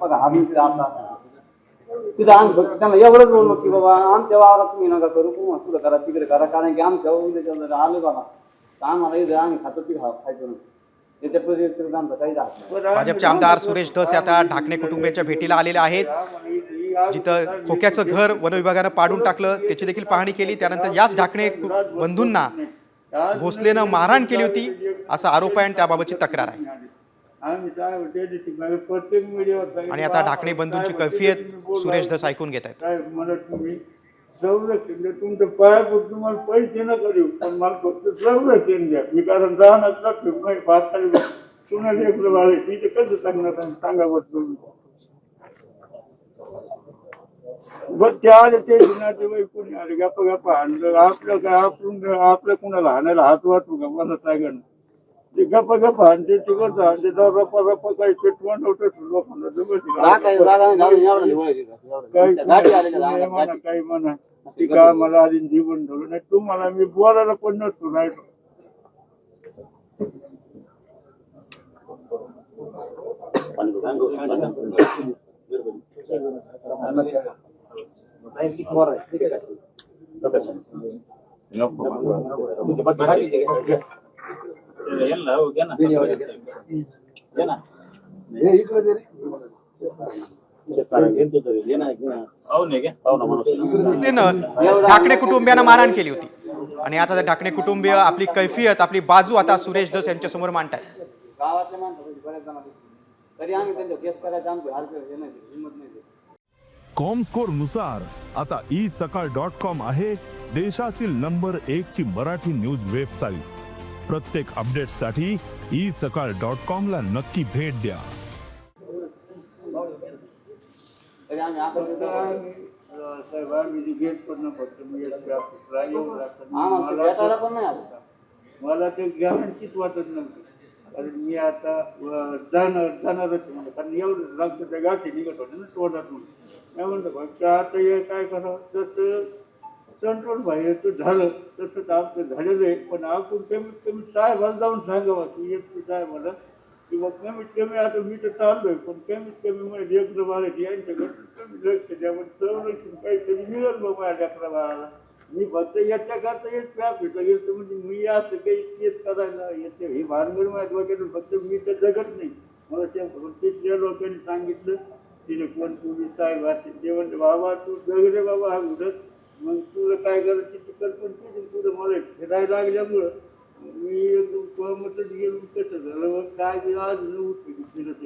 बघा आम्ही आता तिथं आम्ही फक्त त्यांना एवढंच बोललो की बाबा आमच्या वावरात तुम्ही नका करू किंवा तुला करा तिकडे करा, कारण की आमच्या उद्याच्या आले बाबा तर आम्हाला इथे आम्ही खातो ती खायचो नाही. त्याच्या परिस्थितीत आमचा काही राहत नाही. भाजपचे आमदार सुरेश धस आता ढाकणे कुटुंबियांच्या भेटीला आलेले आहेत. जिथं खोक्याचं घर वन विभागानं पाडून टाकलं त्याची देखील पाहणी केली. त्यानंतर याच ढाकणे बंधूंना भोसलेनं मारहाण केली होती असा आरोप आहे आणि त्याबाबतची तक्रार आहे. आणि आता ढाकणे बंधूंची कैफियत सुरेश धस ऐकून घेत आहेत. तुमच्या पायापूर तुम्हाला पैसे न करू पण मला फक्त संरक्षण द्या. मी कारण राहणार भात खाली सुना लेकरं बाळायची ते कसं सांगणार सांगा बघ. बस त्या आले ते नातेवाईक कोणी आले गप्पा गप्पा आणलं आपलं काय आपलं कुणाला हाणायला हात वाटू का मला सांगणं ते गप्पा गप्पा आणते ते करता आणते रप्पा रप्पा काही पेटवून लोकांना काही म्हणा ती का मला आधी जीवन ठेवलं नाही तुम्हाला मी बोलायला पण नसतो राहिलो. ढाकणे कुटुंबियांना मारहाण केली होती आणि आता ढाकणे कुटुंबीय आपली कैफियत आपली बाजू आता सुरेश धस यांच्या समोर मांडताय. गावातल्या माणसं बऱ्याच जण तरी आम्ही त्यांच्या केस करायचं आमची हिंमत नाही. कॉमस्कोर नुसार आता isakal.com आहे देशातील नंबर 1 ची मराठी न्यूज वेबसाईट. प्रत्येक अपडेटसाठी isakal.com ला नक्की भेट द्या. साहेब आम्ही घेत पण फक्त मी मला ते गॅरंटीच वाटत नव्हतं कारण मी आता जाणारच म्हणलं कारण एवढं लागतं त्या गाठी निघत होते ना तोंडातून. मी म्हणतो फक्त आता हे काय करावं जसं कंट्रोल बाहेर झालं तसं आमचं झालेलं आहे पण आपण कमीत कमी साहेबाला जाऊन सांगावं की एक साहेबाला किंवा कमीत कमी आता मी तर चाललोय पण कमीत कमी मला लेकरं बाळाची यांच्याकडे कमी लक्ष द्या पण संरक्षण काहीतरी मिळेल बघ माझ्या लेकरा बाळाला. मी फक्त याच्याकरता हेच पॅप घेतलं गेलं म्हणजे मी असं काही केस करायला येते हे भानगड माझ्या डोक्यातून फक्त मी तर जगत नाही. मला त्या लोकांनी सांगितलं तिने कोण पोलीस साहेब असतील ते म्हणते बाबा तू जगले बाबा हा उडत मग तुला काय करायची ती कल्पना केली पुढं मला फिरायला लागल्यामुळं मी एकदम सहमतच गेलो. कसं झालं मग काय आज उठली फिरत